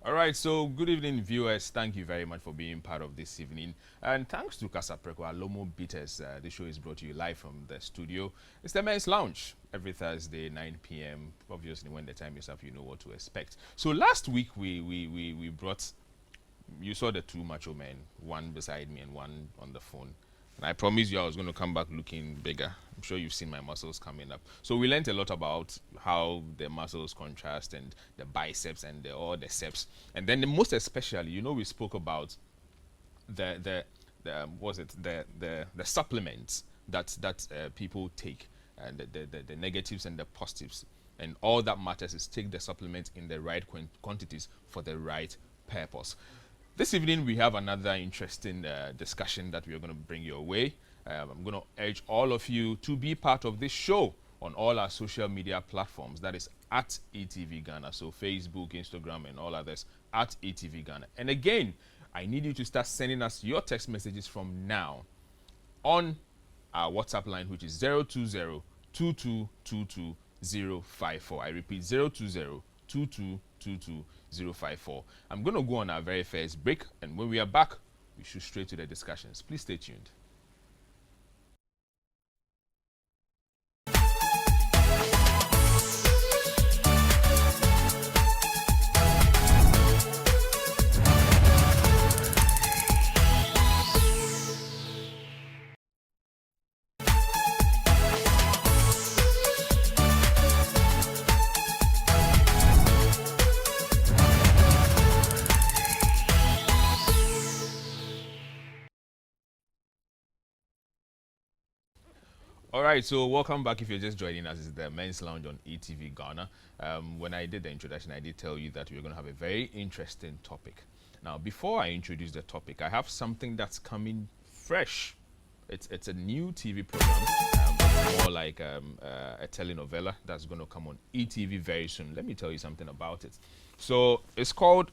All right, so good evening, viewers. Thank you very much for being part of this evening. And thanks to Casapreco Alomo Beaters, the show is brought to you live from the studio. It's the Men's Lounge every Thursday, 9 p.m. Obviously, when the time is up, you know what to expect. So last week, we brought, you saw the two macho men, one beside me and one on the phone. And I promised you I was going to come back looking bigger. I'm sure you've seen my muscles coming up. So we learned a lot about how the muscles contrast and the biceps and all the ceps. And then the most especially, we spoke about the supplements that people take, and the negatives and the positives. And all that matters is take the supplement in the right quantities for the right purpose. This evening, we have another interesting discussion that we are going to bring your way. I'm going to urge all of you to be part of this show on all our social media platforms. That is at ETV Ghana. So Facebook, Instagram, and all others at ETV Ghana. And again, I need you to start sending us your text messages from now on our WhatsApp line, which is 020-2222-054. I repeat, 020-2222-054. I'm going to go on our very first break, and when we are back, we shoot straight to the discussions. Please stay tuned. All right, so welcome back. If you're just joining us, it's the Men's Lounge on ETV Ghana. When I did the introduction, I did tell you that we're going to have a very interesting topic. Now, before I introduce the topic, I have something that's coming fresh. It's a new TV program. It's more like a telenovela that's going to come on ETV very soon. Let me tell you something about it. So it's called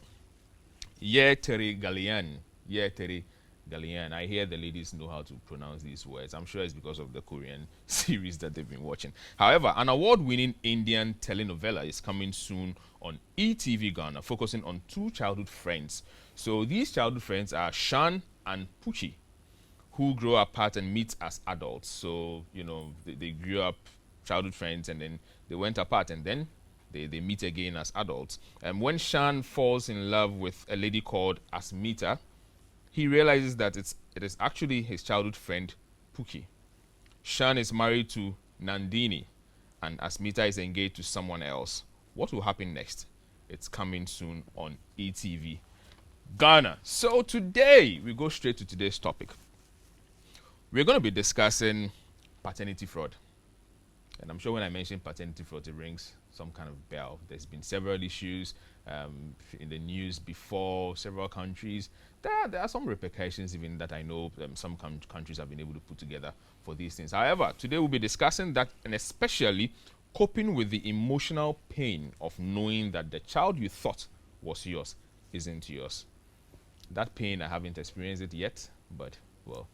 Ye Teri Galian. Ye Teri Galian. I hear the ladies know how to pronounce these words. I'm sure it's because of the Korean series that they've been watching. However, an award-winning Indian telenovela is coming soon on ETV Ghana, focusing on two childhood friends. So these childhood friends are Shan and Puchi, who grow apart and meet as adults. So, they grew up childhood friends, and then they went apart, and then they meet again as adults. And when Shan falls in love with a lady called Asmita, he realizes that it is actually his childhood friend, Puki. Shan is married to Nandini, and Asmita is engaged to someone else. What will happen next? It's coming soon on ETV Ghana. So today, we go straight to today's topic. We're going to be discussing paternity fraud. And I'm sure when I mention paternity fraud, it rings some kind of bell. There's been several issues in the news before, several countries. There are some repercussions even that I know some countries have been able to put together for these things. However, today we'll be discussing that, and especially coping with the emotional pain of knowing that the child you thought was yours isn't yours. That pain, I haven't experienced it yet, but, well,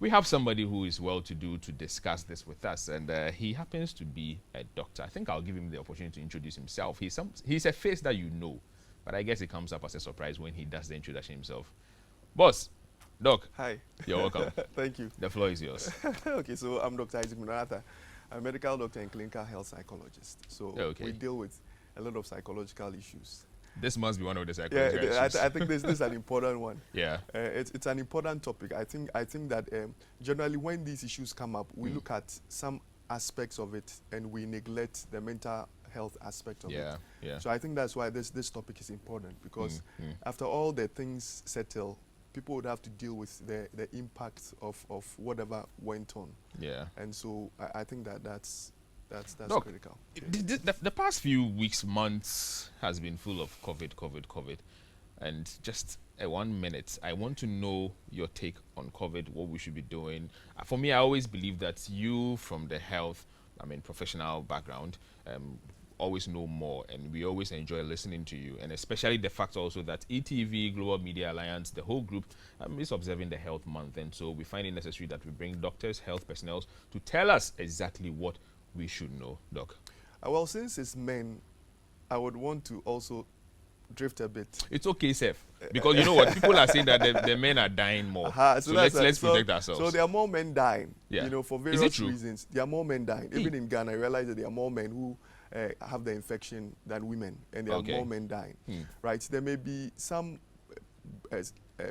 we have somebody who is well-to-do to discuss this with us, and he happens to be a doctor. I think I'll give him the opportunity to introduce himself. He's a face that you know, but I guess it comes up as a surprise when he does the introduction himself. Boss, Doc. Hi. You're welcome. Thank you. The floor is yours. Okay, so I'm Dr. Isaac Munarata. I'm a medical doctor and clinical health psychologist. So we deal with a lot of psychological issues. This must be one of the psychological issues. I think this is an important one. Yeah. It's an important topic. I think that generally when these issues come up, we look at some aspects of it and we neglect the mental health aspect of it. Yeah. So I think that's why this topic is important, because after all the things settle, people would have to deal with the impact of whatever went on. Yeah. And so I think that's Doc, critical. The past few weeks, months has been full of COVID. And just 1 minute, I want to know your take on COVID, what we should be doing. For me, I always believe that you, from the health, professional background, always know more, and we always enjoy listening to you, and especially the fact also that ETV Global Media Alliance, the whole group, is observing the health month, and so we find it necessary that we bring doctors, health personnel to tell us exactly what we should know. Doc. Well, since it's men, I would want to also drift a bit. It's okay, Seth. Because you know what? People are saying that the men are dying more. So let's protect ourselves. So there are more men dying, Yeah. you know, for Is various it true? reasons. There are more men dying. Even in Ghana, I realize that there are more men who have the infection than women, and there are more men dying. Right? There may be some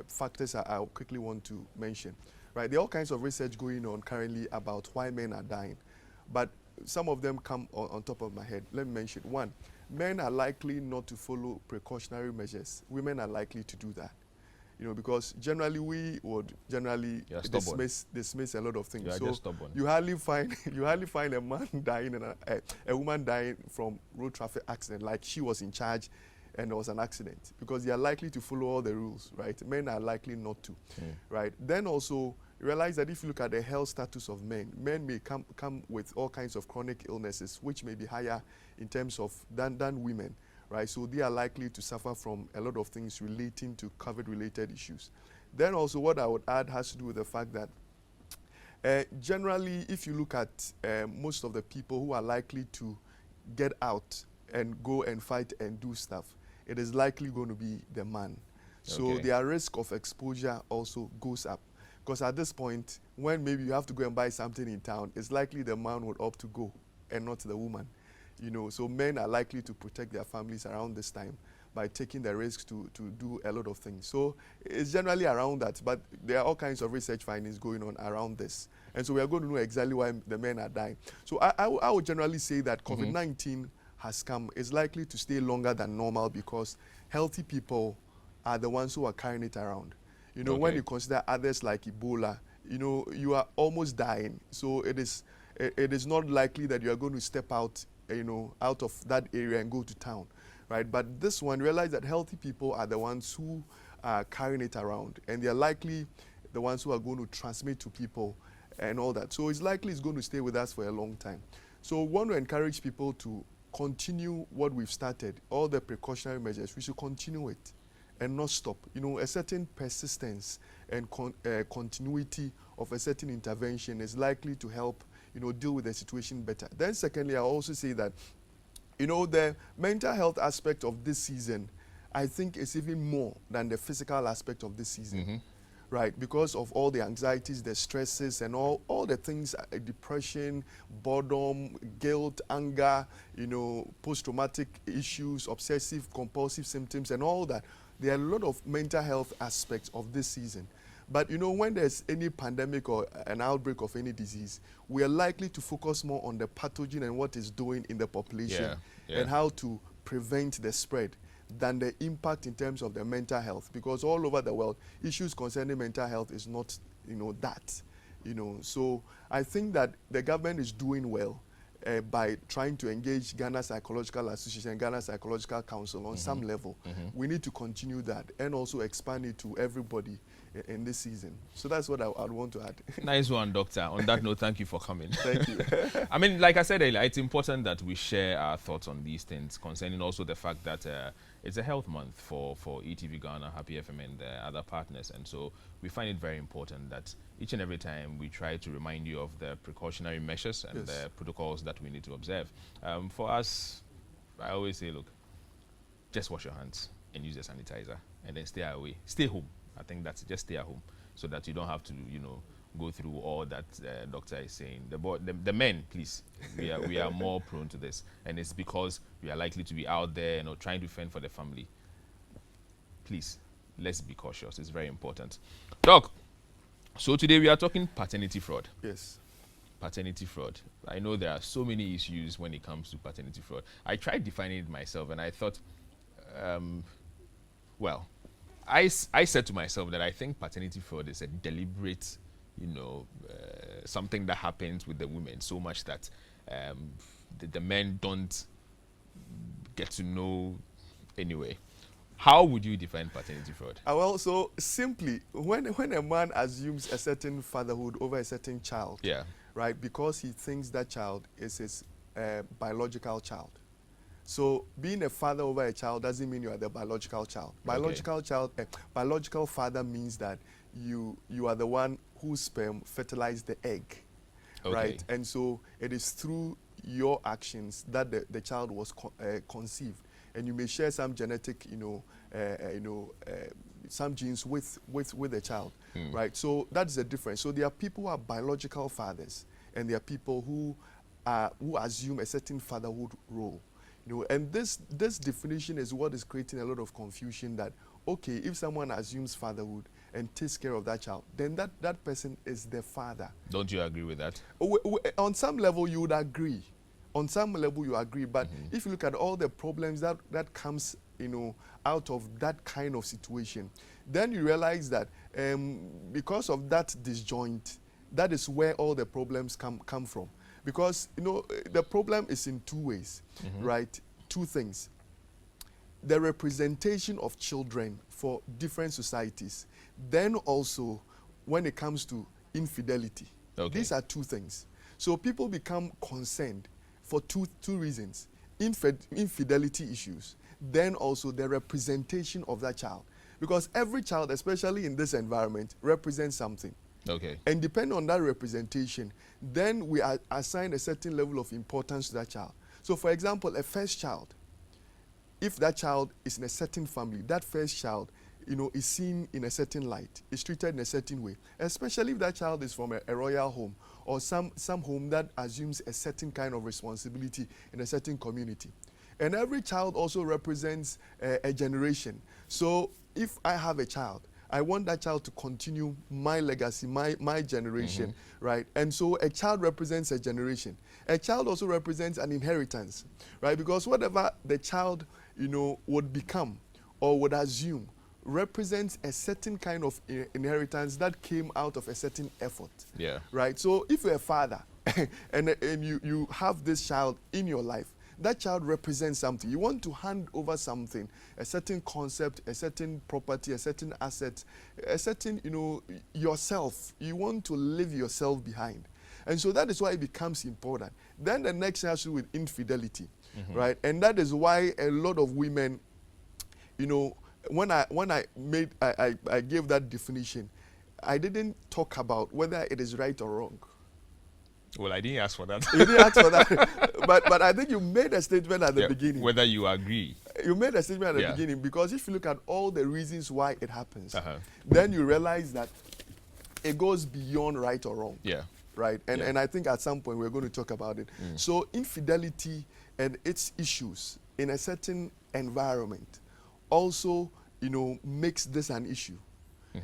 factors I quickly want to mention. Right? There are all kinds of research going on currently about why men are dying, but some of them come on top of my head. Let me mention one. Men are likely not to follow precautionary measures. Women are likely to do that. You know, because generally we would generally dismiss a lot of things. So you hardly find a man dying and a woman dying from road traffic accident like she was in charge and there was an accident, because they are likely to follow all the rules, right? Men are likely not to, right? Then also realize that if you look at the health status of men may come with all kinds of chronic illnesses which may be higher in terms of than women, right? So they are likely to suffer from a lot of things relating to COVID-related issues. Then also what I would add has to do with the fact that generally, if you look at most of the people who are likely to get out and go and fight and do stuff, it is likely going to be the man. So their risk of exposure also goes up. Because at this point, when maybe you have to go and buy something in town, it's likely the man would opt to go and not the woman. You know, so men are likely to protect their families around this time by taking the risks to do a lot of things. So it's generally around that, but there are all kinds of research findings going on around this. And so we are going to know exactly why the men are dying. So I would generally say that COVID-19 has come, is likely to stay longer than normal because healthy people are the ones who are carrying it around. You know, when you consider others like Ebola, you know, you are almost dying. So it is not likely that you are going to step out, you know, out of that area and go to town, right? But this one, realize that healthy people are the ones who are carrying it around, and they are likely the ones who are going to transmit to people and all that. So it's likely it's going to stay with us for a long time. So we want to encourage people to continue what we've started, all the precautionary measures. We should continue it and not stop. You know, a certain persistence and continuity of a certain intervention is likely to help, you know, deal with the situation better. Then secondly, I also say that, you know, the mental health aspect of this season, I think is even more than the physical aspect of this season. Right, because of all the anxieties, the stresses, and all the things, depression, boredom, guilt, anger, you know, post-traumatic issues, obsessive, compulsive symptoms, and all that. There are a lot of mental health aspects of this season. But, you know, when there's any pandemic or an outbreak of any disease, we are likely to focus more on the pathogen and what it's doing in the population and how to prevent the spread than the impact in terms of the mental health, because all over the world, issues concerning mental health is not, you know, that, you know. So I think that the government is doing well by trying to engage Ghana Psychological Association and Ghana Psychological Council on some level. We need to continue that and also expand it to everybody in this season. So that's what I'd want to add. Nice one, Doctor. On that note, thank you for coming. Thank you. I mean, like I said earlier, it's important that we share our thoughts on these things, concerning also the fact that it's a health month for ETV Ghana, Happy FM, and other partners. And so we find it very important that each and every time we try to remind you of the precautionary measures and the protocols that we need to observe. For us, I always say, look, just wash your hands and use the sanitizer, and then stay away. Stay home. I think that's just stay at home, so that you don't have to, you know, go through all that doctor is saying. The men, please, we are more prone to this, and it's because we are likely to be out there, you know, trying to fend for the family. Please, let's be cautious. It's very important. Doc, so today we are talking paternity fraud. Yes. Paternity fraud. I know there are so many issues when it comes to paternity fraud. I tried defining it myself, and I thought, well, I said to myself that I think paternity fraud is a deliberate, you know, something that happens with the women so much that the men don't get to know anyway. How would you define paternity fraud? Well, so simply, when a man assumes a certain fatherhood over a certain child, right, because he thinks that child is his biological child. So being a father over a child doesn't mean you are the biological child. Biological father means that you are the one whose sperm fertilized the egg, right? And so it is through your actions that the child was conceived. and you may share some genetic, some genes with the child, right? So that's the difference. So there are people who are biological fathers, and there are people who assume a certain fatherhood role, and this definition is what is creating a lot of confusion. That okay, if someone assumes fatherhood and takes care of that child, then that person is the father. Don't you agree with that? On some level, you would agree. On some level, you agree. But if you look at all the problems that comes, out of that kind of situation, then you realize that because of that disjoint, that is where all the problems come from. Because, the problem is in two ways, right? Two things. The representation of children for different societies. Then also, when it comes to infidelity. Okay. These are two things. So people become concerned for two reasons. Infidelity issues, then also the representation of that child. Because every child, especially in this environment, represents something. Okay. And depending on that representation, then we assign a certain level of importance to that child. So for example, a first child, if that child is in a certain family, that first child, is seen in a certain light, is treated in a certain way, especially if that child is from a royal home or some home that assumes a certain kind of responsibility in a certain community. And every child also represents a generation. So if I have a child, I want that child to continue my legacy, my generation, right? And so a child represents a generation. A child also represents an inheritance, right? Because whatever the child, would become or would assume represents a certain kind of inheritance that came out of a certain effort. Yeah. Right? So if you're a father and you have this child in your life, that child represents something. You want to hand over something, a certain concept, a certain property, a certain asset, a certain, yourself. You want to leave yourself behind. And so that is why it becomes important. Then the next has to do with infidelity, right? And that is why a lot of women, when I gave that definition, I didn't talk about whether it is right or wrong. Well, I didn't ask for that. You didn't ask for that, but I think you made a statement at the beginning. Whether you agree. You made a statement at the beginning, because if you look at all the reasons why it happens, then you realize that it goes beyond right or wrong. Yeah. Right? And I think at some point we're going to talk about it. So infidelity and its issues in a certain environment also, makes this an issue.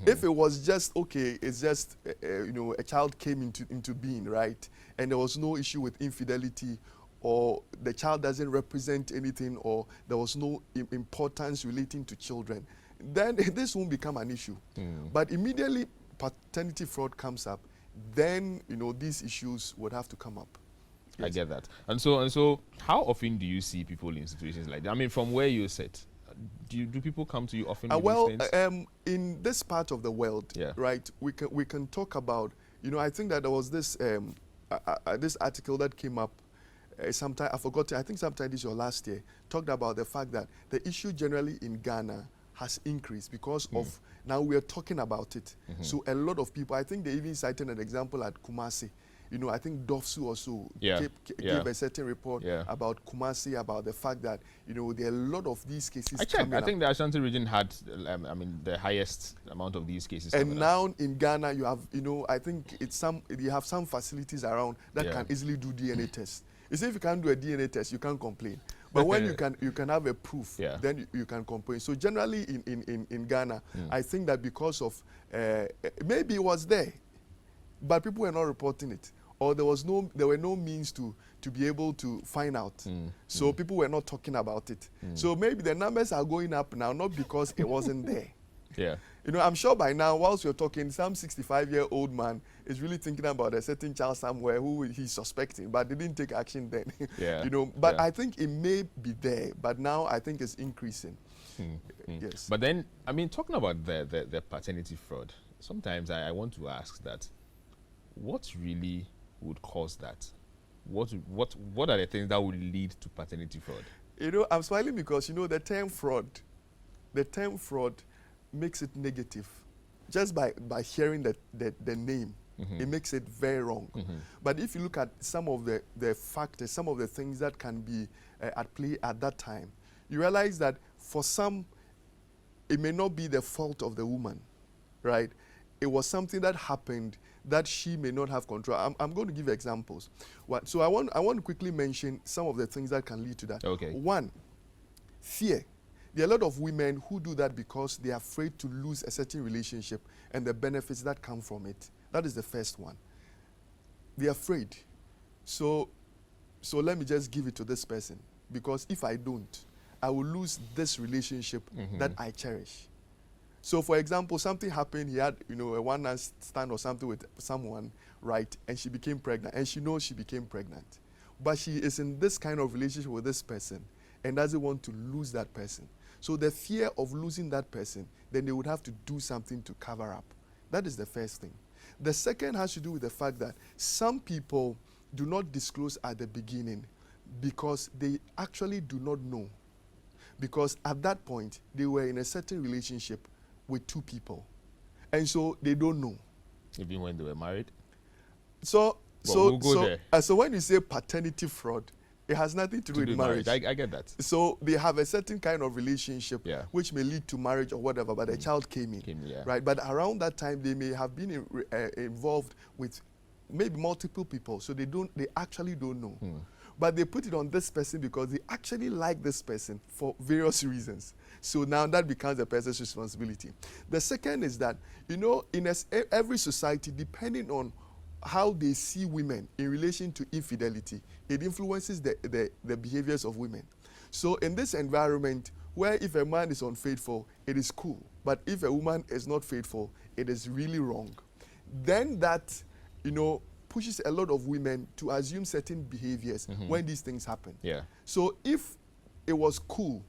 If it was just, okay, it's just, a child came into being, right? And there was no issue with infidelity, or the child doesn't represent anything, or there was no importance relating to children, then this won't become an issue. But immediately paternity fraud comes up, then, these issues would have to come up. Yes. I get that. And so how often do you see people in situations like that? I mean, from where you sit, do people come to you often? In this part of the world, right, we can talk about, I think that there was this this article that came up sometime, I forgot, I think sometime this year or last year, talked about the fact that the issue generally in Ghana has increased because of, now we are talking about it. So a lot of people, I think they even cited an example at Kumasi. I think Dofsu also gave a certain report about Kumasi, about the fact that, there are a lot of these cases. I think the Ashanti region had, the highest amount of these cases. And now in Ghana, you have, I think you have some facilities around that can easily do DNA tests. You see, if you can't do a DNA test, you can't complain. But when you can have a proof, then you can complain. So generally in Ghana, I think that because of, maybe it was there, but people were not reporting it. Or there were no means to be able to find out. So people were not talking about it. So maybe the numbers are going up now, not because it wasn't there. Yeah. I'm sure by now, whilst you're talking, some 65-year-old man is really thinking about a certain child somewhere who he's suspecting, but they didn't take action then. But I think it may be there, but now I think it's increasing. Yes. But then, talking about the paternity fraud, sometimes I want to ask that, what really would cause that? What are the things that would lead to paternity fraud? I'm smiling because, the term fraud makes it negative. Just by hearing the name, it makes it very wrong. But if you look at some of the factors, some of the things that can be at play at that time, you realize that for some, it may not be the fault of the woman, right? It was something that happened that she may not have control. I'm going to give examples. So I want to quickly mention some of the things that can lead to that. Okay. One, fear. There are a lot of women who do that because they are afraid to lose a certain relationship and the benefits that come from it. That is the first one. They're afraid. So let me just give it to this person, because if I don't, I will lose this relationship that I cherish. So for example, something happened, he had, a one-night stand or something with someone, right? And she became pregnant, and she knows she became pregnant. But she is in this kind of relationship with this person and doesn't want to lose that person. So the fear of losing that person, then they would have to do something to cover up. That is the first thing. The second has to do with the fact that some people do not disclose at the beginning because they actually do not know. Because at that point, they were in a certain relationship with two people. And so they don't know. Even when they were married? So when you say paternity fraud, it has nothing to do with marriage. I get that. So they have a certain kind of relationship which may lead to marriage or whatever, but a child came in. Right? But around that time, they may have been involved with maybe multiple people, so they actually don't know. But they put it on this person because they actually like this person for various reasons. So now that becomes the person's responsibility. The second is that, in every society, depending on how they see women in relation to infidelity, it influences the behaviors of women. So in this environment, where if a man is unfaithful, it is cool. But if a woman is not faithful, it is really wrong. Then that, pushes a lot of women to assume certain behaviors when these things happen. So if it was cool,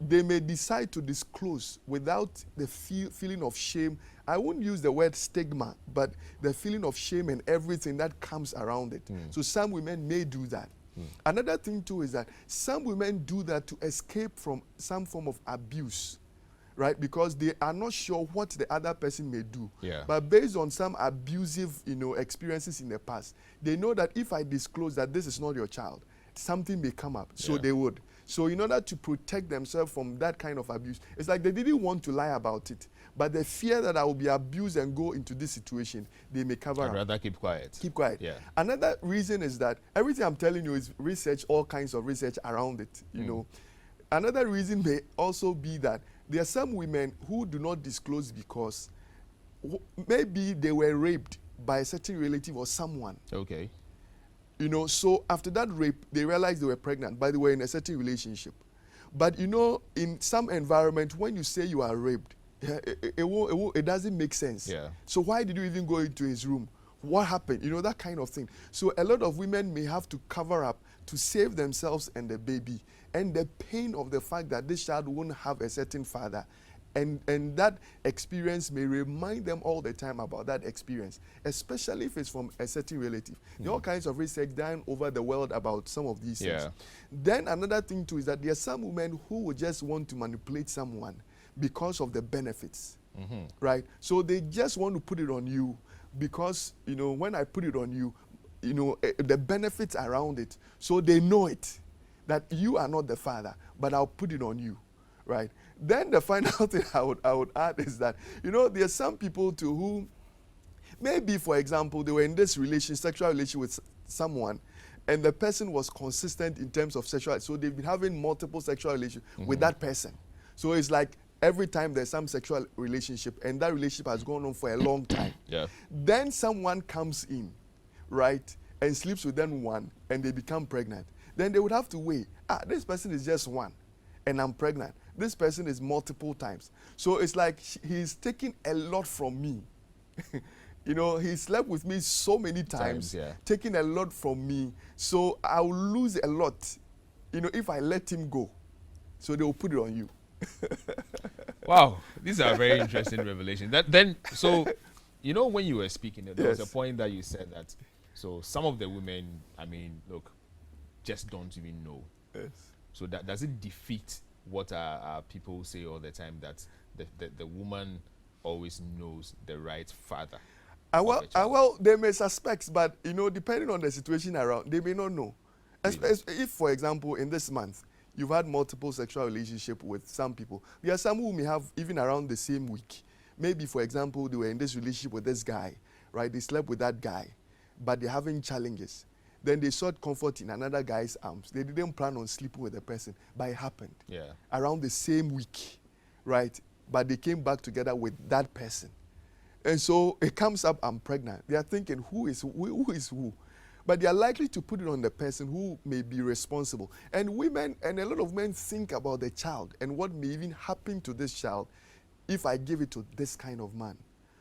they may decide to disclose without the feeling of shame. I won't use the word stigma, but the feeling of shame and everything that comes around it. So some women may do that. Another thing too is that some women do that to escape from some form of abuse, right? Because they are not sure what the other person may do. But based on some abusive, experiences in the past, they know that if I disclose that this is not your child, something may come up. So they would. So in order to protect themselves from that kind of abuse, it's like they didn't want to lie about it, but the fear that I will be abused and go into this situation, they may cover up. I'd rather keep quiet. Keep quiet. Another reason is that everything I'm telling you is research, all kinds of research around it, know. Another reason may also be that there are some women who do not disclose because maybe they were raped by a certain relative or someone. Okay. So after that rape, they realized they were pregnant, but they were in a certain relationship. But in some environment, when you say you are raped, it doesn't make sense. So why did you even go into his room? What happened? That kind of thing. So a lot of women may have to cover up to save themselves and the baby, and the pain of the fact that this child won't have a certain father. And that experience may remind them all the time about that experience, especially if it's from a certain relative. There are all kinds of research done over the world about some of these things. Then another thing too is that there are some women who would just want to manipulate someone because of the benefits, right? So they just want to put it on you because, when I put it on you, the benefits around it. So they know it, that you are not the father, but I'll put it on you, right? Then the final thing I would add is that, there are some people to whom maybe, for example, they were in this sexual relation with someone, and the person was consistent in terms of sexual, so they've been having multiple sexual relations with that person. So it's like every time there's some sexual relationship, and that relationship has gone on for a long time. Then someone comes in, right, and sleeps with them one, and they become pregnant. Then they would have to wait. This person is just one, and I'm pregnant. This person is multiple times. So it's like he's taking a lot from me. He slept with me so many times, taking a lot from me. So I'll lose a lot, if I let him go. So they will put it on you. Wow, these are very interesting revelations. When you were speaking, there was a point that you said that, so some of the women, just don't even know. So that does it defeat what our people say all the time, that the woman always knows the right father? Well, they may suspect, but depending on the situation around, they may not know. If, for example, in this month, You've had multiple sexual relationship with some people. There are some who may have even around the same week. Maybe, for example, they were in this relationship with this guy, right? They slept with that guy, but they're having challenges. Then they sought comfort in another guy's arms. They didn't plan on sleeping with the person, but it happened. Yeah. Around the same week, right? But they came back together with that person. And so it comes up, I'm pregnant. They are thinking, who is who? But they are likely to put it on the person who may be responsible. And women, and a lot of men think about the child and what may even happen to this child if I give it to this kind of man.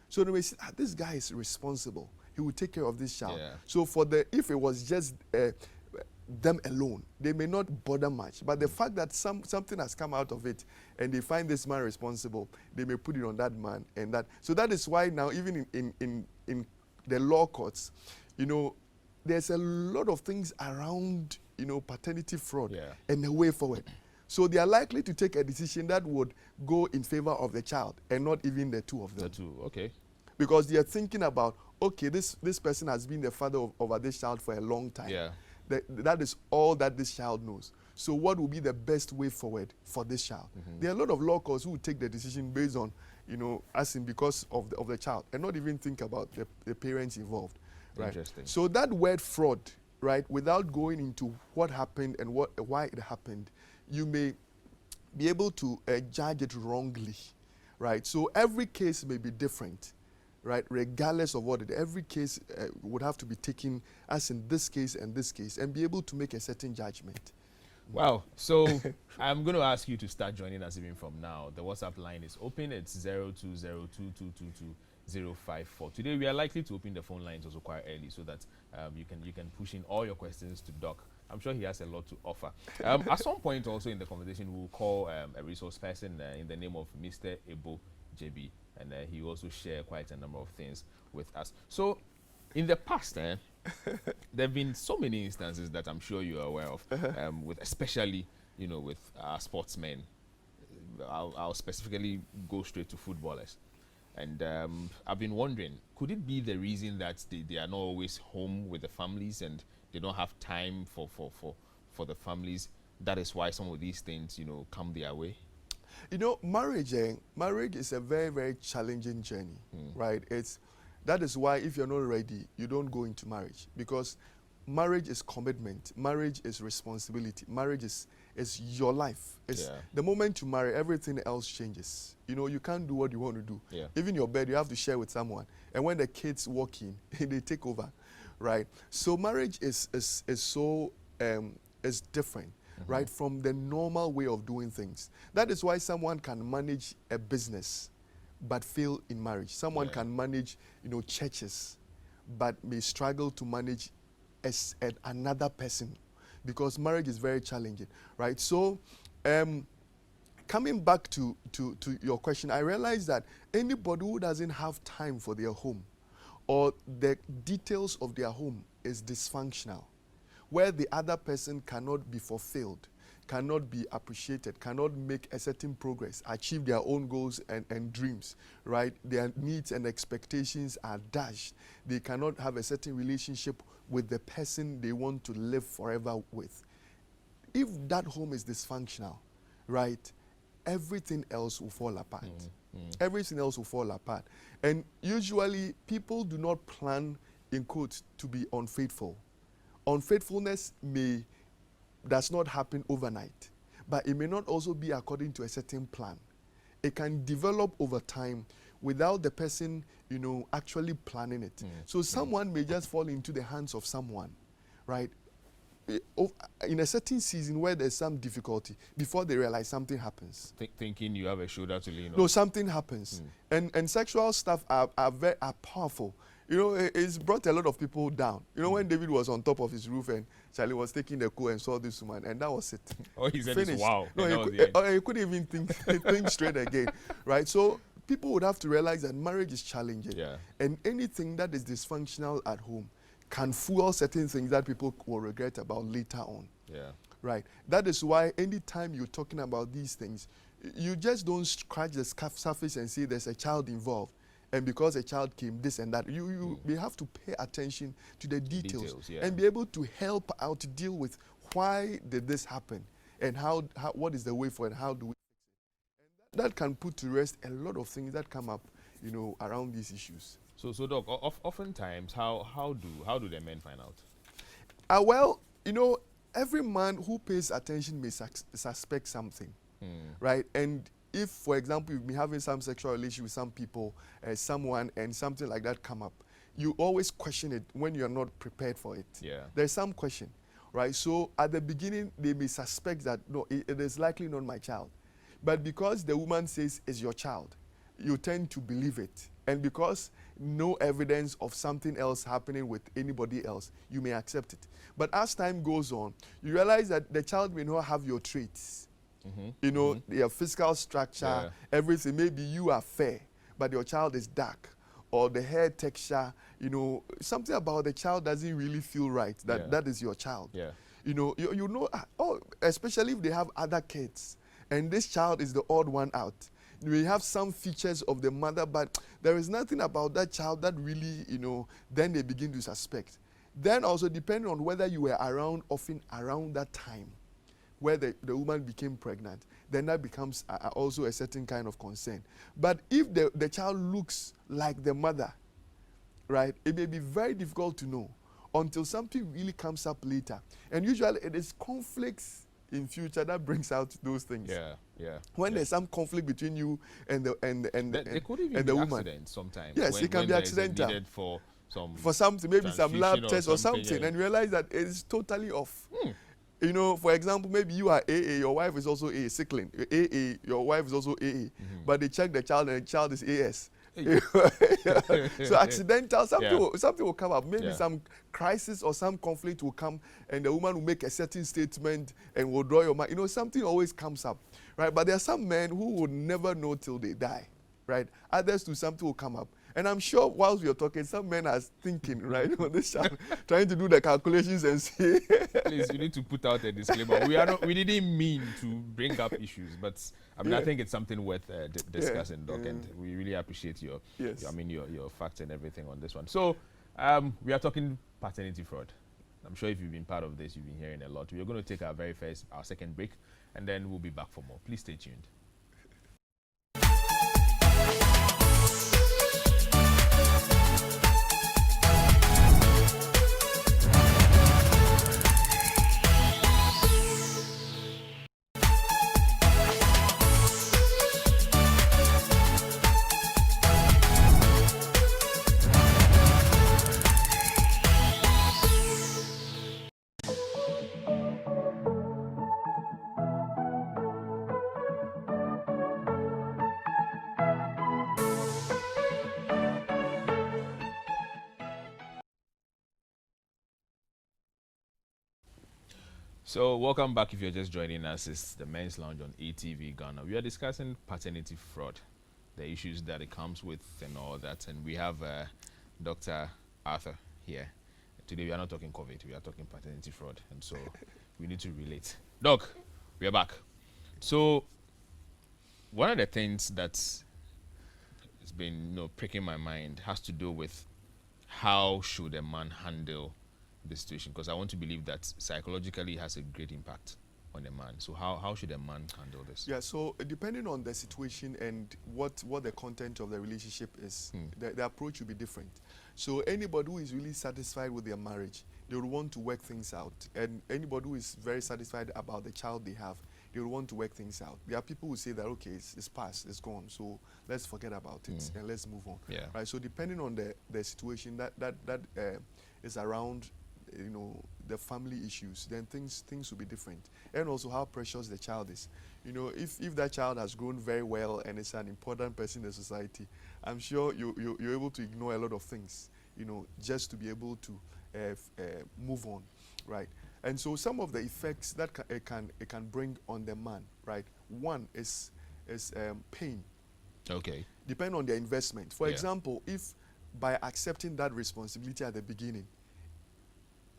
So they may say, this guy is responsible. He will take care of this child. Yeah. So if it was just them alone, they may not bother much. But the fact that something has come out of it and they find this man responsible, they may put it on that man and that. So that is why now even in the law courts, you know, there's a lot of things around, you know, paternity fraud and the way forward. So they are likely to take a decision that would go in favor of the child and not even the two of them. The two, okay. Because they are thinking about, okay, this person has been the father over this child for a long time. Yeah. That is all that this child knows. So what will be the best way forward for this child? There are a lot of law courts who will take the decision based on, you know, as in because of the child and not even think about the parents involved. Right. Interesting. So that word fraud, right, without going into what happened and why it happened, you may be able to judge it wrongly, right? So every case may be different, right? Regardless of what every case would have to be taken as in this case and this case and be able to make a certain judgment. Wow. So I'm going to ask you to start joining us even from now. The WhatsApp line is open. It's 02022222. 054. Today we are likely to open the phone lines also quite early so that you can push in all your questions to Doc. I'm sure he has a lot to offer. At some point also in the conversation we'll call a resource person in the name of Mr. Ebo JB, and he will also share quite a number of things with us. So in the past there have been so many instances that I'm sure you are aware of, with especially, you know, with sportsmen. I'll specifically go straight to footballers. And I've been wondering, could it be the reason that they are not always home with the families and they don't have time for the families? That is why some of these things, you know, come their way? You know, marriage is a very, very challenging journey, right? That is why if you're not ready, you don't go into marriage, because marriage is commitment. Marriage is responsibility. Marriage is your life. The moment you marry, everything else changes. You know, you can't do what you want to do. Even your bed, you have to share with someone. And when the kids walk in, they take over, right? So marriage is different, right, from the normal way of doing things. That is why someone can manage a business but fail in marriage. Someone can manage, you know, churches but may struggle to manage another person, because marriage is very challenging, right? So coming back to your question, I realize that anybody who doesn't have time for their home or the details of their home is dysfunctional, where the other person cannot be fulfilled, cannot be appreciated, cannot make a certain progress, achieve their own goals and dreams, right? Their needs and expectations are dashed. They cannot have a certain relationship with the person they want to live forever with. If that home is dysfunctional, right, everything else will fall apart. Everything else will fall apart. And usually people do not plan, in quotes, to be unfaithful. Unfaithfulness does not happen overnight, but it may not also be according to a certain plan. It can develop over time without the person, you know, actually planning it. So someone may just fall into the hands of someone, right, in a certain season where there's some difficulty, before they realize something happens. Thinking you have a shoulder to lean on. No, something happens. And sexual stuff are powerful. You know, it's brought a lot of people down. You know, when David was on top of his roof and Charlie was taking the coat and saw this woman, and that was it. Oh, he said it's wow. No, he couldn't even think straight again, right? So people would have to realize that marriage is challenging. And anything that is dysfunctional at home can fuel certain things that people will regret about later on. Right? That is why anytime you're talking about these things, you just don't scratch the surface and say there's a child involved. And because a child came, this and that, you have to pay attention to the details and be able to help out to deal with why did this happen. and how what is the way for it, how do we that can put to rest a lot of things that come up, around these issues. So Doc, oftentimes, how do the men find out? Well, every man who pays attention may suspect something, right? And if, for example, you've been having some sexual relation with some people, someone, and something like that come up, you always question it when you're not prepared for it. Yeah. There's some question, right? So at the beginning, they may suspect that, no, it is likely not my child. But because the woman says it's your child, you tend to believe it. And because no evidence of something else happening with anybody else, you may accept it. But as time goes on, you realize that the child may not have your traits. Your physical structure, everything. Maybe you are fair, but your child is dark. Or the hair texture, something about the child doesn't really feel right, that is your child. Yeah. Especially if they have other kids, and this child is the odd one out. You have some features of the mother, but there is nothing about that child that really, then they begin to suspect. Then also, depending on whether you were often around that time, where the woman became pregnant, then that becomes also a certain kind of concern. But if the child looks like the mother, right, it may be very difficult to know until something really comes up later. And usually it is conflicts in future that brings out those things. Yeah. When there's some conflict between you and the could even and be the woman. Accidents sometimes. Yes, it can be accidental. Needed for something, maybe some lab test or something, yeah. and realize that it is totally off. For example, maybe you are AA, your wife is also AA, sickling. AA, your wife is also AA, but they check the child and the child is AS. So accidental, something will come up. Maybe some crisis or some conflict will come, and the woman will make a certain statement and will draw your mind. Something always comes up, right? But there are some men who will never know till they die, right? Others too, something will come up. And I'm sure whilst we are talking, some men are thinking, right, on this child, trying to do the calculations and see. Please, you need to put out a disclaimer. We didn't mean to bring up issues, but I think it's something worth discussing, Doc, and we really appreciate your facts and everything on this one. So we are talking paternity fraud. I'm sure if you've been part of this, you've been hearing a lot. We're going to take our second break, and then we'll be back for more. Please stay tuned. So welcome back if you're just joining us. It's the Men's Lounge on ETV Ghana. We are discussing paternity fraud, the issues that it comes with and all that. And we have Dr. Arthur here. Today we are not talking COVID, we are talking paternity fraud. And so we need to relate. Doc, we are back. So one of the things that's been pricking my mind has to do with how should a man handle the situation, because I want to believe that psychologically it has a great impact on a man. So how should a man handle this? Yeah, so depending on the situation and what the content of the relationship is, the approach will be different. So anybody who is really satisfied with their marriage, they will want to work things out. And anybody who is very satisfied about the child they have, they will want to work things out. There are people who say that, okay, it's past, it's gone, so let's forget about it and let's move on. Yeah. Right. So depending on the situation that is around, the family issues, then things will be different. And also how precious the child is. If that child has grown very well and is an important person in the society, I'm sure you're able to ignore a lot of things, just to be able to move on, right? And so some of the effects that it can bring on the man, right? One is pain. Okay. Depending on their investment. For example, if by accepting that responsibility at the beginning,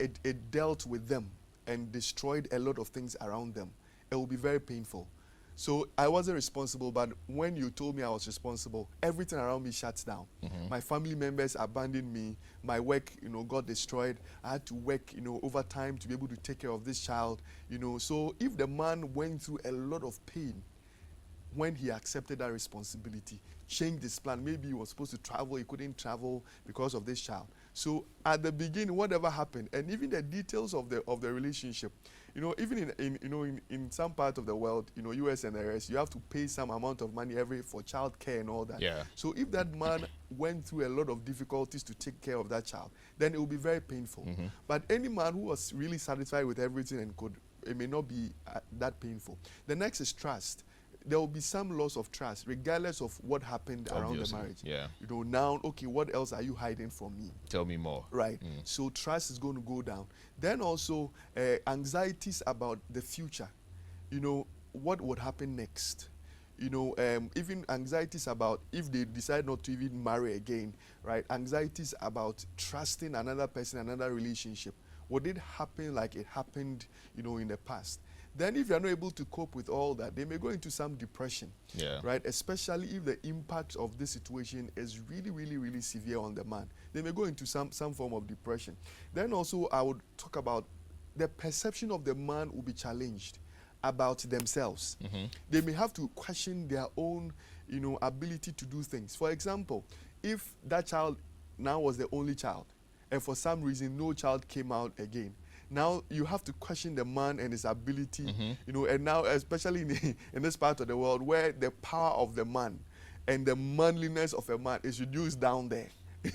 it dealt with them and destroyed a lot of things around them, it will be very painful. So I wasn't responsible, but when you told me I was responsible, everything around me shuts down. My family members abandoned me. My work, got destroyed. I had to work, overtime to be able to take care of this child, So if the man went through a lot of pain when he accepted that responsibility, changed his plan, maybe he was supposed to travel, he couldn't travel because of this child. So at the beginning, whatever happened, and even the details of the relationship, even in some part of the world, US and the rest, you have to pay some amount of money for child care and all that. Yeah. So if that man went through a lot of difficulties to take care of that child, then it will be very painful. But any man who was really satisfied with everything and it may not be that painful. The next is trust. There will be some loss of trust, regardless of what happened around the marriage. Yeah. Now, okay, what else are you hiding from me? Tell me more. Right. So trust is going to go down. Then also anxieties about the future. What would happen next? Even anxieties about if they decide not to even marry again, right? Anxieties about trusting another person, another relationship. Would it happen like it happened, in the past? Then if you're not able to cope with all that, they may go into some depression, right? Especially if the impact of this situation is really, really, really severe on the man. They may go into some form of depression. Then also I would talk about the perception of the man will be challenged about themselves. They may have to question their own, ability to do things. For example, if that child now was the only child, and for some reason no child came out again, now you have to question the man and his ability, and now especially in this part of the world where the power of the man and the manliness of a man is reduced down there,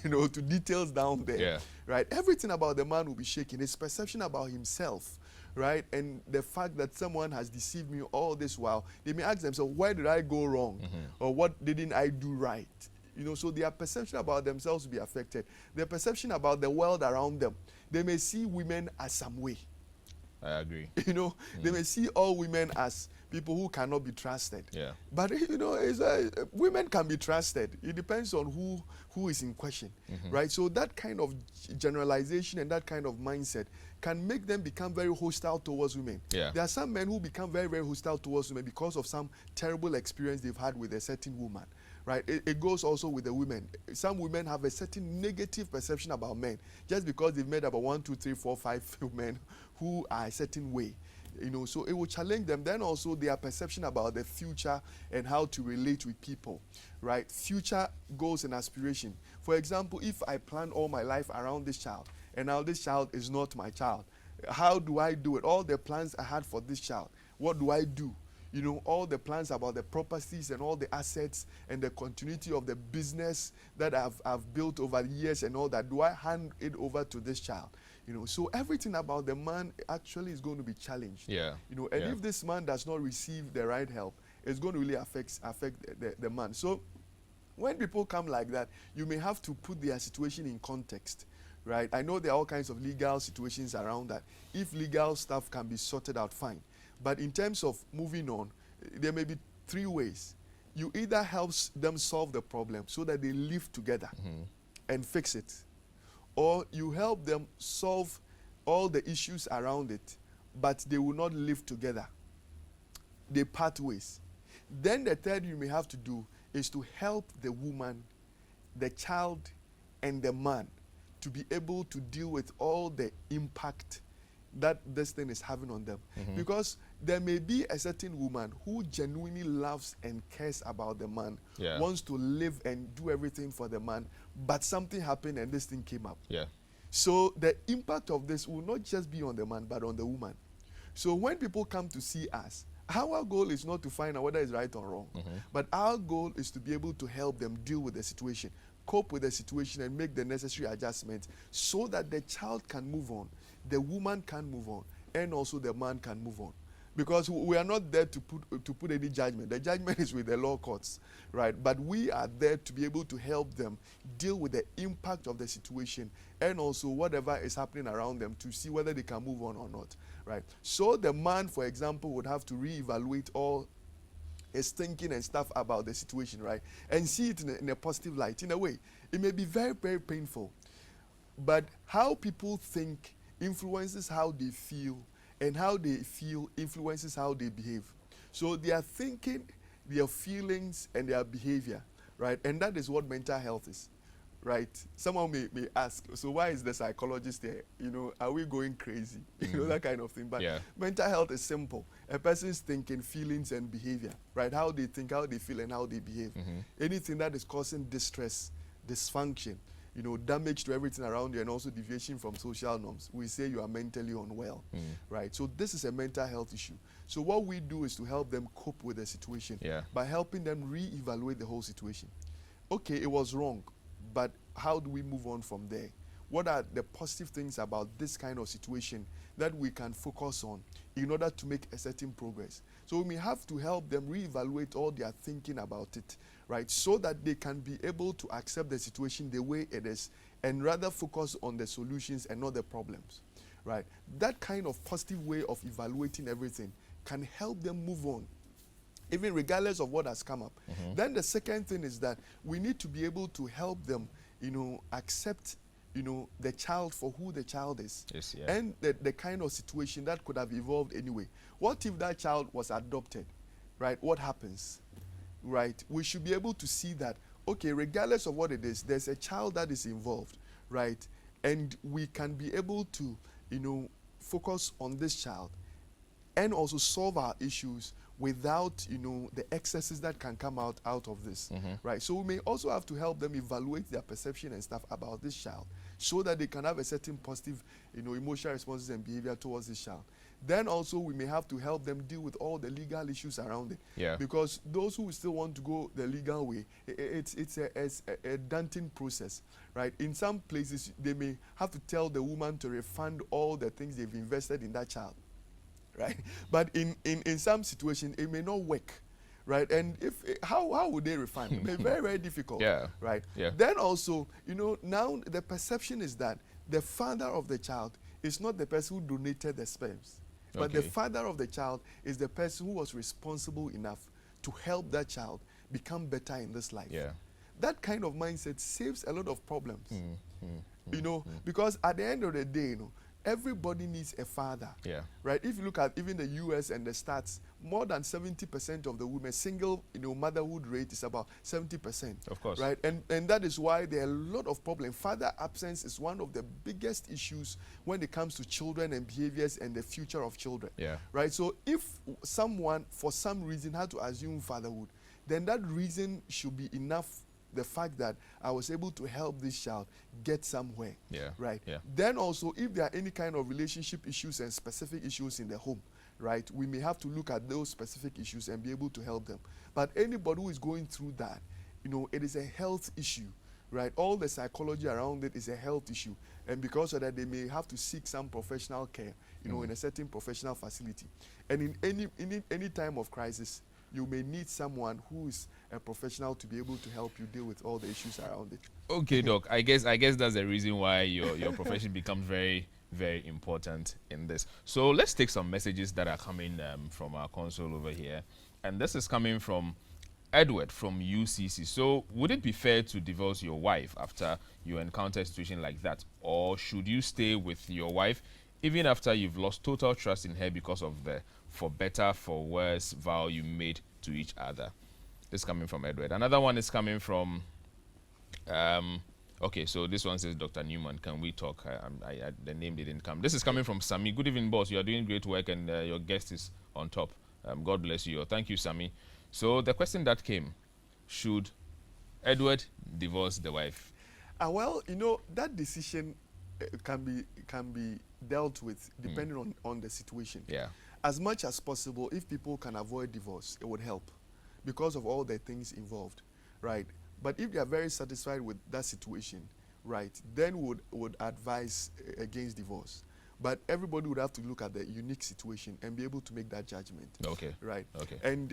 to details down there, right? Everything about the man will be shaken. His perception about himself, right? And the fact that someone has deceived me all this while, they may ask themselves, where did I go wrong? Or what didn't I do right? So their perception about themselves will be affected. Their perception about the world around them. They may see women as some way. I agree. They may see all women as people who cannot be trusted. Yeah. But women can be trusted. It depends on who is in question, right? So that kind of generalization and that kind of mindset can make them become very hostile towards women. Yeah. There are some men who become very, very hostile towards women because of some terrible experience they've had with a certain woman. Right? It goes also with the women. Some women have a certain negative perception about men just because they've met about 1, 2, 3, 4, 5 men who are a certain way. So it will challenge them. Then also their perception about the future and how to relate with people, right? Future goals and aspiration. For example, if I plan all my life around this child and now this child is not my child, how do I do it? All the plans I had for this child, what do I do? All the plans about the properties and all the assets and the continuity of the business that I've built over the years and all that, do I hand it over to this child? So everything about the man actually is going to be challenged. Yeah. And if this man does not receive the right help, it's going to really affect the man. So when people come like that, you may have to put their situation in context. Right? I know there are all kinds of legal situations around that. If legal stuff can be sorted out, fine. But in terms of moving on, there may be 3 ways. You either help them solve the problem so that they live together and fix it, or you help them solve all the issues around it, but they will not live together. They part ways. Then the third you may have to do is to help the woman, the child, and the man to be able to deal with all the impact that this thing is having on them. Because there may be a certain woman who genuinely loves and cares about the man, wants to live and do everything for the man, but something happened and this thing came up. So the impact of this will not just be on the man, but on the woman. So when people come to see us, our goal is not to find out whether it's right or wrong, but our goal is to be able to help them deal with the situation, cope with the situation, and make the necessary adjustments so that the child can move on, the woman can move on, and also the man can move on. Because we are not there to put any judgment. The judgment is with the law courts, right? But we are there to be able to help them deal with the impact of the situation and also whatever is happening around them to see whether they can move on or not, right? So the man, for example, would have to reevaluate all his thinking and stuff about the situation, right? And see it in a positive light. In a way, it may be very, very painful, but how people think influences how they feel, and how they feel influences how they behave. So their thinking, their feelings, and their behavior, right? And that is what mental health is, right? Someone may ask, so why is the psychologist there? You know, are we going crazy? You know, that kind of thing. But Yeah. mental health is simple. A person's thinking, feelings, and behavior, right? How they think, how they feel, and how they behave. Anything that is causing distress, dysfunction, you know, damage to everything around you, and also deviation from social norms, we say you are mentally unwell, right? So this is a mental health issue. So what we do is to help them cope with the situation by helping them re-evaluate the whole situation. Okay, it was wrong, but how do we move on from there? What are the positive things about this kind of situation that we can focus on in order to make a certain progress? So we may have to help them reevaluate all their thinking about it, right? So that they can be able to accept the situation the way it is and rather focus on the solutions and not the problems, right? That kind of positive way of evaluating everything can help them move on, even regardless of what has come up. Then the second thing is that we need to be able to help them, you know, accept, you know, the child for who the child is. Yes, yeah. And the kind of situation that could have evolved anyway. What if that child was adopted, right? What happens, right? We should be able to see that, okay, regardless of what it is, there's a child that is involved, right? And we can be able to, you know, focus on this child and also solve our issues without, you know, the excesses that can come out of this, right? So we may also have to help them evaluate their perception and stuff about this child so that they can have a certain positive, you know, emotional responses and behavior towards this child. Then also we may have to help them deal with all the legal issues around it. Yeah. Because those who still want to go the legal way, it's a daunting process, right? In some places, they may have to tell the woman to refund all the things they've invested in that child, right? But in some situations, it may not work, right? And if how would they refund? It may be very, very difficult, Yeah. right? Yeah. Then also, you know, now the perception is that the father of the child is not the person who donated the sperms, but the Okay. father of the child is the person who was responsible enough to help that child become better in this life. Yeah. That kind of mindset saves a lot of problems, you know, because at the end of the day, you know, everybody needs a father, Yeah. right? If you look at even the US and the stats, more than 70% of the women, single, you know, motherhood rate is about 70%. Of course. Right? And that is why there are a lot of problems. Father absence is one of the biggest issues when it comes to children and behaviors and the future of children. Yeah. Right? So if someone, for some reason, had to assume fatherhood, then that reason should be enough, the fact that I was able to help this child get somewhere. Yeah. Right? Yeah. Then also, if there are any kind of relationship issues and specific issues in the home, right, we may have to look at those specific issues and be able to help them. But anybody who is going through that, you know, it is a health issue, right? All the psychology around it is a health issue. And because of that, they may have to seek some professional care, you know, in a certain professional facility. And in any time of crisis, you may need someone who is a professional to be able to help you deal with all the issues around it. Okay, Doc. I guess that's the reason why your profession becomes very, very important in this. So let's take some messages that are coming from our console over here, and this is coming from Edward from UCC. So would it be fair to divorce your wife after you encounter a situation like that, or should you stay with your wife even after you've lost total trust in her because of the for better, for worse vow you made to each other? This is coming from Edward. Another one is coming from, okay, so this one says, Dr. Newman, can we talk? The name didn't come. This is coming from Sami. Good evening, boss. You are doing great work, and your guest is on top. God bless you. Thank you, Sami. So the question that came, should Edward divorce the wife? Well, you know, that decision can be dealt with depending on the situation. Yeah. As much as possible, if people can avoid divorce, it would help because of all the things involved, right? But if they are very satisfied with that situation, right, then would advise against divorce. But everybody would have to look at the unique situation and be able to make that judgment. Okay. Right. Okay. And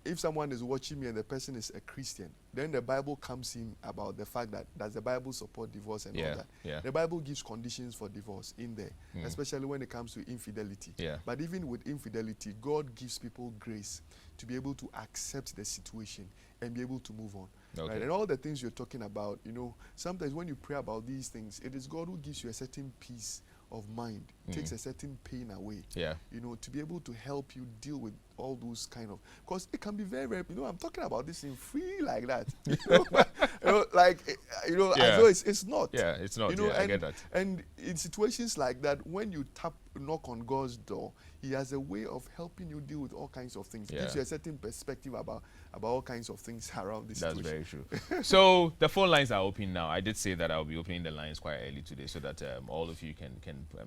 if someone is watching me and the person is a Christian, then the Bible comes in about the fact that does the Bible support divorce and all that. Yeah. The Bible gives conditions for divorce in there, especially when it comes to infidelity. Yeah. But even with infidelity, God gives people grace to be able to accept the situation and be able to move on. Okay. Right? And all the things you're talking about, you know, sometimes when you pray about these things, it is God who gives you a certain peace of mind, takes a certain pain away, Yeah. you know, to be able to help you deal with all those kind of, because it can be very, very, I'm talking about this in free like that. Like, as though it's not. Yeah, it's not. Yeah, I get that. And in situations like that, when you knock on God's door, He has a way of helping you deal with all kinds of things. Gives you a certain perspective about all kinds of things around this situation. That's very true. So the phone lines are open now. I did say that I'll be opening the lines quite early today so that all of you can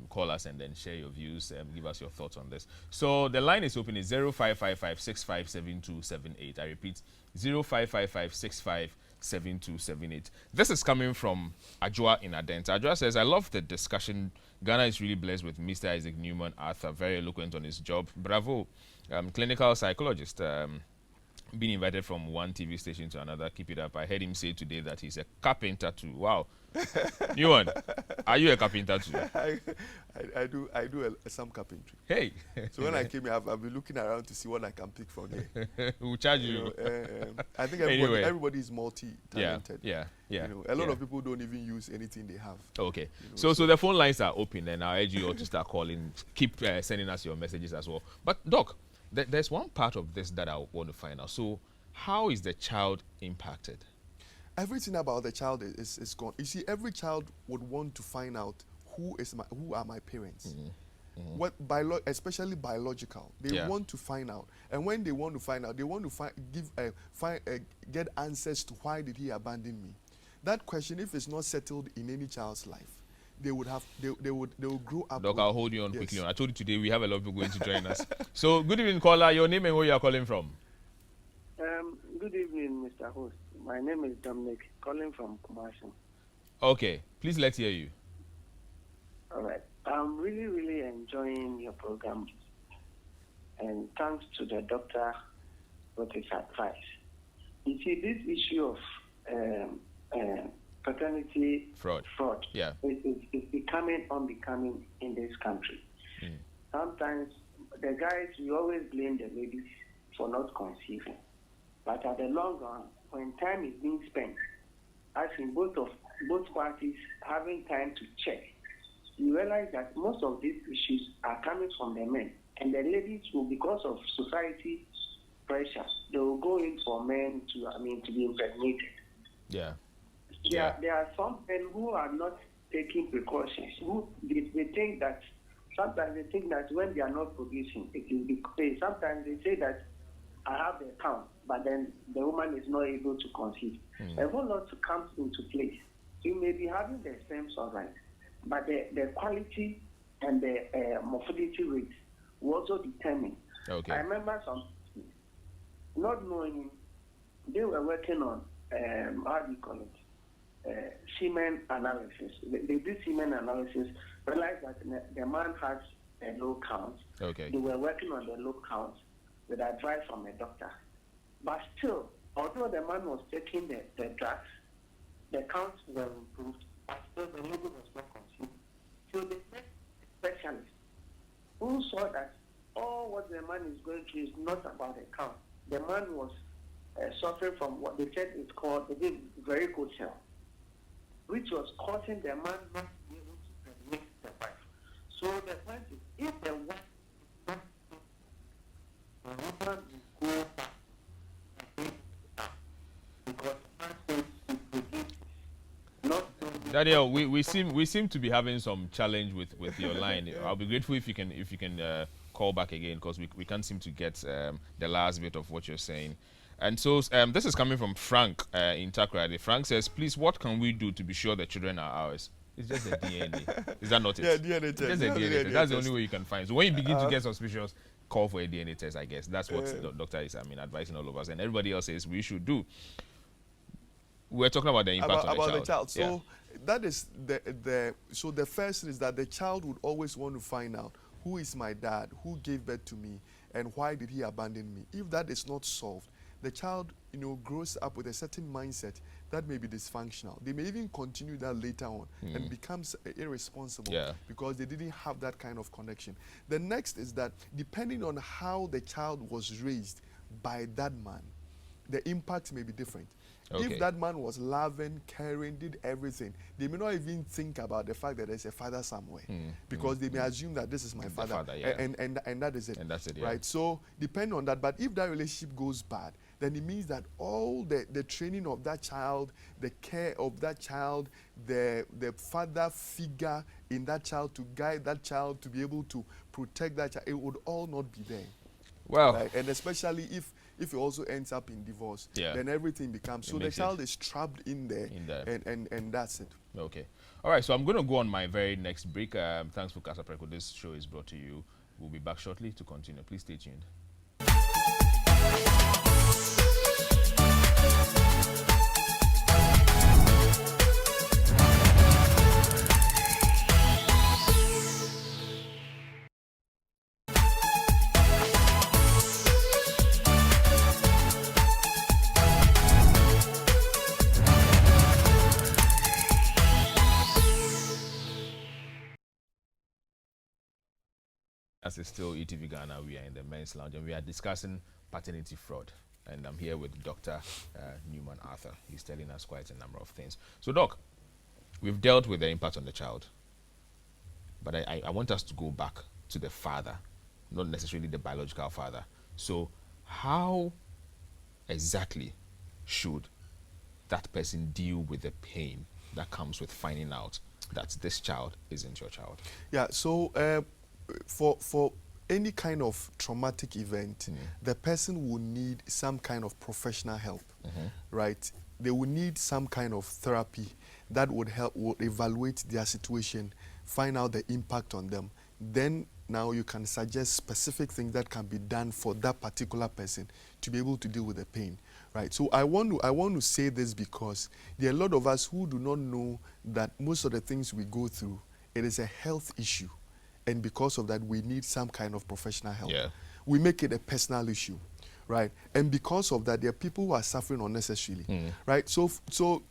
call us and then share your views, give us your thoughts on this. So the line is open. Is 0555-657278. I repeat, 0555-657278. This is coming from Ajua in Adenta. Ajua says, I love the discussion. Ghana is really blessed with Mr. Isaac Newman Arthur, very eloquent on his job. Bravo. Clinical psychologist. Being invited from one TV station to another. Keep it up. I heard him say today that he's a carpenter too. Wow. Newman, are you a carpenter too? I do some carpentry. Hey. So when I came here, I've been looking around to see what I can pick from there. We'll charge you. I think everybody is multi-talented. Yeah. A lot of people don't even use anything they have. Okay. So the phone lines are open, and I urge you all to start calling. Keep sending us your messages as well. But Doc, there's one part of this that I want to find out. So how is the child impacted? Everything about the child is gone. You see, every child would want to find out who are my parents. What especially biological. They want to find out, and when they want to find out, they want to get answers to why did he abandon me. That question, if it's not settled in any child's life, they will grow up. Doc, I'll hold you on quickly. I told you today we have a lot of people going to join us. So good evening, caller. Your name and where you are calling from? Good evening, Mr. Host. My name is Dominic, calling from Kumasi. Okay, please let's hear you. All right. I'm really, really enjoying your program, and thanks to the doctor for his advice. You see, this issue of paternity fraud is becoming unbecoming in this country. Sometimes the guys, we always blame the ladies for not conceiving. But at the long run, when time is being spent, as in both parties having time to check, you realize that most of these issues are coming from the men. And the ladies will, because of society pressure, they will go in for men to be impregnated. Yeah. There are some men who are not taking precautions. They think that, sometimes they think that when they are not producing, it will be paid. Sometimes they say that I have the count, but then the woman is not able to conceive. A whole lot comes into place. You may be having the sperms all right, but the quality and the morphology rate will also determine. Okay. I remember some, not knowing, they were working on, how do you call it, semen analysis. They did semen analysis, realized that the man has a low count. Okay. They were working on the low count with advice from a doctor. But still, although the man was taking the drugs, the counts were improved, but still the lady was not conceived. So the next specialist who saw that all what the man is going through is not about the count. The man was suffering from what they said is called the varicocele, which was causing the man not to be able to pregnate the wife. So the point is, if the wife is not the woman will go back and because the man says to produce not. Daniel, we seem to be having some challenge with your line. I'll be grateful if you can call back again, because we can't seem to get the last bit of what you're saying. And so this is coming from Frank in Takoradi. Frank says, please, what can we do to be sure the children are ours? It's just a DNA. Is that not it? Yeah, DNA test. Just a DNA test. That's the only way you can find. So when you begin to get suspicious, call for a DNA test, I guess. That's what the doctor is, advising all of us. And everybody else says we should do. We're talking about the impact about the child. So that is so the first is that the child would always want to find out who is my dad, who gave birth to me, and why did he abandon me. If that is not solved, the child, grows up with a certain mindset that may be dysfunctional. They may even continue that later on and becomes irresponsible because they didn't have that kind of connection. The next is that depending on how the child was raised by that man, the impact may be different. Okay. If that man was loving, caring, did everything, they may not even think about the fact that there's a father somewhere, because they may assume that this is my father, yeah. and that is it. And that's it, yeah. Right? So depend on that. But if that relationship goes bad, then it means that all the training of that child, the care of that child, the father figure in that child to guide that child, to be able to protect that child, it would all not be there. Well, Right? And especially if it also ends up in divorce, yeah, then everything becomes, so the child is trapped in there, and that's it. Okay. All right, so I'm going to go on my very next break. Thanks for Casa Preco. This show is brought to you. We'll be back shortly to continue. Please stay tuned. As it's still ETV Ghana, we are in the men's lounge and we are discussing paternity fraud. And I'm here with Dr. Newman Arthur. He's telling us quite a number of things. So, Doc, we've dealt with the impact on the child. But I want us to go back to the father, not necessarily the biological father. So, how exactly should that person deal with the pain that comes with finding out that this child isn't your child? Yeah, so for any kind of traumatic event, the person will need some kind of professional help, right? They will need some kind of therapy that would evaluate their situation, find out the impact on them. Then now you can suggest specific things that can be done for that particular person to be able to deal with the pain, right? So I want to say this because there are a lot of us who do not know that most of the things we go through, it is a health issue. And because of that, we need some kind of professional help. Yeah. We make it a personal issue, right? And because of that, there are people who are suffering unnecessarily, right? So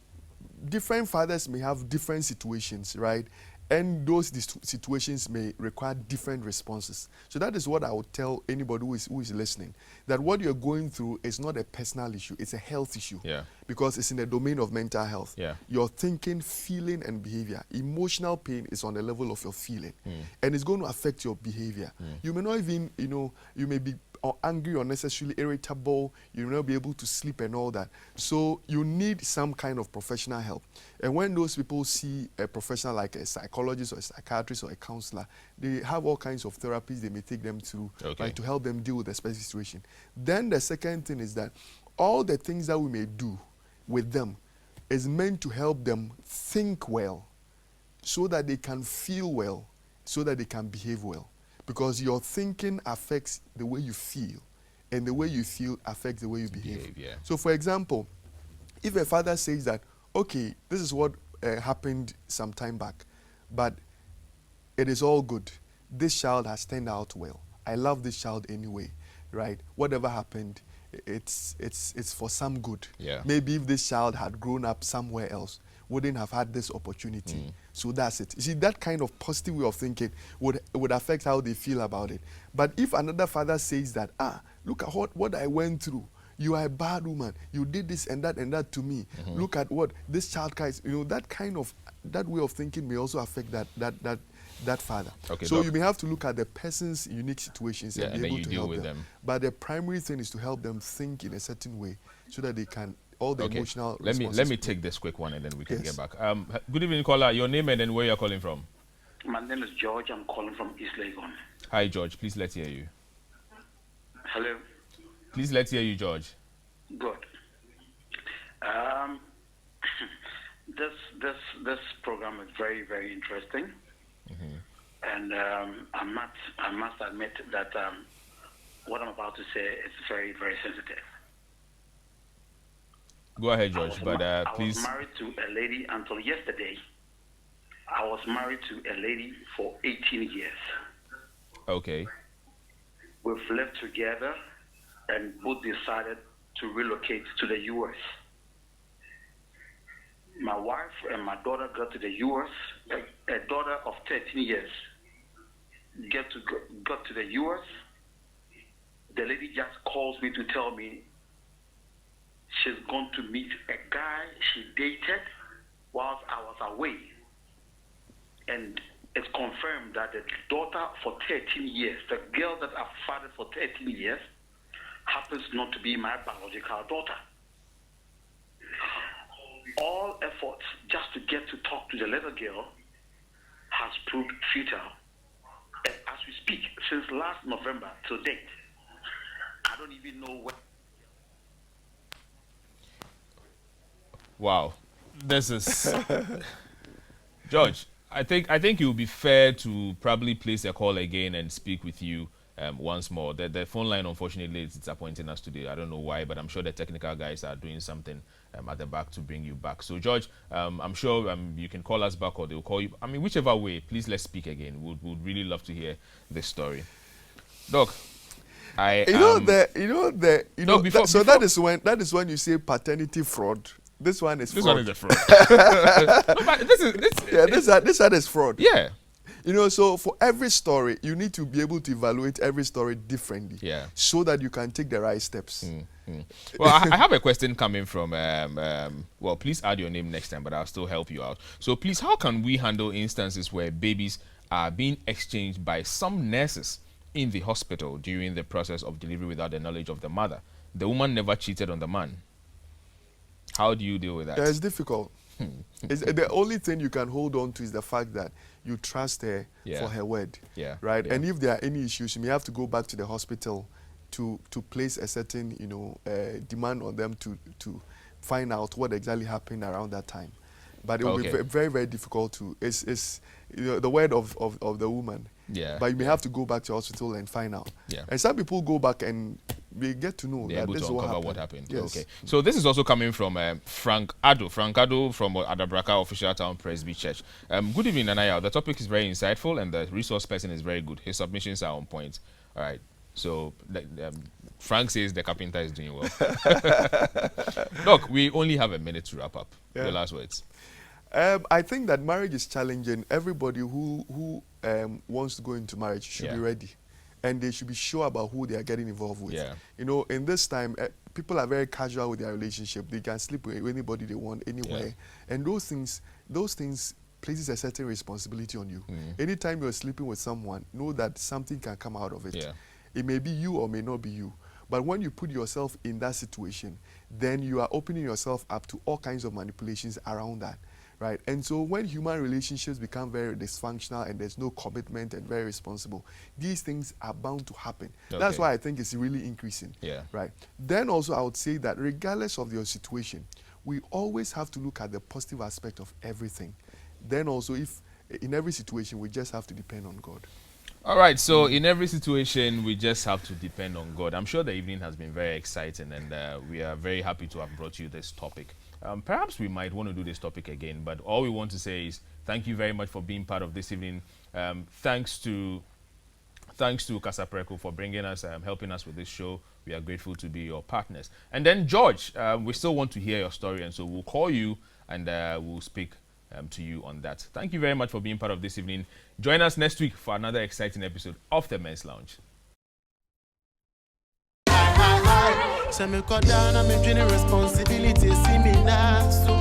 different fathers may have different situations, right? And those situations may require different responses. So that is what I would tell anybody who is listening, that what you're going through is not a personal issue, it's a health issue. Yeah. Because it's in the domain of mental health. Yeah. Your thinking, feeling, and behavior. Emotional pain is on the level of your feeling. And it's going to affect your behavior. You may not even, you may be angry or unnecessarily irritable, you will not be able to sleep and all that. So you need some kind of professional help. And when those people see a professional like a psychologist or a psychiatrist or a counselor, they have all kinds of therapies they may take them through, like, to help them deal with the specific situation. Then the second thing is that all the things that we may do with them is meant to help them think well, so that they can feel well, so that they can behave well. Because your thinking affects the way you feel, and the way you feel affects the way you behave. Yeah. So for example, if a father says that, okay, this is what happened some time back, but it is all good. This child has turned out well. I love this child anyway, right? Whatever happened, it's for some good. Yeah. Maybe if this child had grown up somewhere else, wouldn't have had this opportunity. So that's it. You see, that kind of positive way of thinking would affect how they feel about it. But if another father says that, look at what I went through. You are a bad woman. You did this and that to me. Look at what this child is. That way of thinking may also affect that father. Okay, so Doc, you may have to look at the person's unique situations and be able to help them. But the primary thing is to help them think in a certain way so that they can all the emotional responses. Let me take this quick one and then we can get back. Good evening, caller. Your name and then where you're calling from? My name is George. I'm calling from East Legon. Hi, George. Please let's hear you. Hello. Please let's hear you, George. Good. This program is very, very interesting, and I must admit that what I'm about to say is very, very sensitive. Go ahead, George, but please. I was married to a lady until yesterday. I was married to a lady for 18 years. Okay. We've lived together and both decided to relocate to the U.S. My wife and my daughter got to the U.S. A daughter of 13 years got to the U.S. The lady just calls me to tell me she's going to meet a guy she dated whilst I was away. And it's confirmed that the daughter for 13 years, the girl that I've fathered for 13 years, happens not to be my biological daughter. All efforts just to get to talk to the little girl has proved futile. And as we speak, since last November to date, I don't even know where. Wow, this is George. I think it would be fair to probably place a call again and speak with you once more. The phone line, unfortunately, is disappointing us today. I don't know why, but I'm sure the technical guys are doing something at the back to bring you back. So, George, I'm sure you can call us back or they'll call you. I mean, whichever way, please let's speak again. We'd really love to hear this story. Doc, that is when you say paternity fraud. This one is fraud. This one is a fraud. No, but this one is fraud. Yeah. So for every story, you need to be able to evaluate every story differently. Yeah. So that you can take the right steps. Well, I have a question coming from, well, please add your name next time, but I'll still help you out. So please, how can we handle instances where babies are being exchanged by some nurses in the hospital during the process of delivery without the knowledge of the mother? The woman never cheated on the man. How do you deal with that? Yeah, it's difficult. The only thing you can hold on to is the fact that you trust her for her word. Yeah. Right? Yeah. And if there are any issues, you may have to go back to the hospital to place a certain, demand on them to find out what exactly happened around that time. But it will be very, very difficult to, it's the word of the woman. Yeah. But you may have to go back to the hospital and find out. Yeah. And some people go back and we get to know they're that able this to is uncover what what happened. happened. Yes. Okay. So this is also coming from Frank Ado from Adabraka Official Town Presby Church. Good evening, Anaya. The topic is very insightful and the resource person is very good. His submissions are on point. All right. So Frank says the carpenter is doing well. Look, we only have a minute to wrap up. Yeah. Your last words. I think that marriage is challenging. Everybody who wants to go into marriage should be ready. And they should be sure about who they are getting involved with. Yeah. In this time, people are very casual with their relationship. They can sleep with anybody they want, anywhere. Yeah. And those things places a certain responsibility on you. Anytime you're sleeping with someone, know that something can come out of it. Yeah. It may be you or may not be you. But when you put yourself in that situation, then you are opening yourself up to all kinds of manipulations around that. Right? And so when human relationships become very dysfunctional and there's no commitment and very responsible, these things are bound to happen. Okay. That's why I think it's really increasing. Yeah. Right? Then also I would say that regardless of your situation, we always have to look at the positive aspect of everything. Then also if in every situation we just have to depend on God. All right, so in every situation, we just have to depend on God. I'm sure the evening has been very exciting, and we are very happy to have brought you this topic. Perhaps we might want to do this topic again, but all we want to say is thank you very much for being part of this evening. Thanks to Kasapreko for bringing us, helping us with this show. We are grateful to be your partners. And then, George, we still want to hear your story, and so we'll call you and we'll speak to you on that. Thank you very much for being part of this evening. Join us next week for another exciting episode of The Men's Lounge. Me cut down on me dream responsibility. See me now, so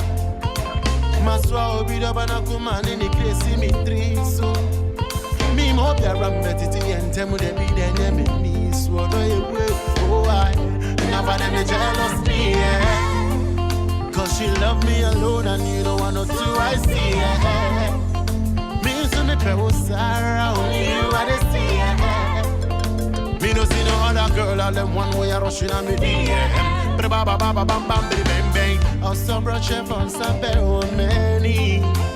Maswa obi do bana kuma ni crazy me three so. Me mo be around betiti and temu de be de me so do you oh I never them jealous me yeah. Cause she love me alone and you don't want no two I see yeah. Me so me pe Sarah only you I dey see yeah. Me no see no other girl, all them one way I rushing on me DM. Ba ba ba ba bam bam bang bang. Also brought chef on sape o many.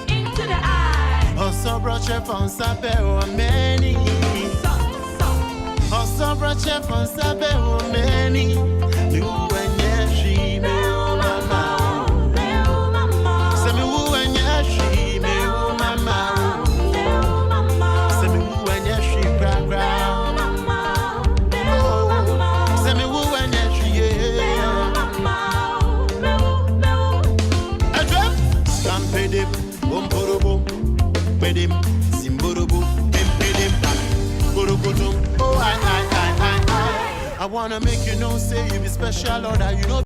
Into the eye. Also brought chef on sape o many. Also brought chef on sape o many. You and yeah she me mama. Say me who and yeah she me mama. Say me who and yeah she cry cry. I wanna make you know, say you be special or that you know.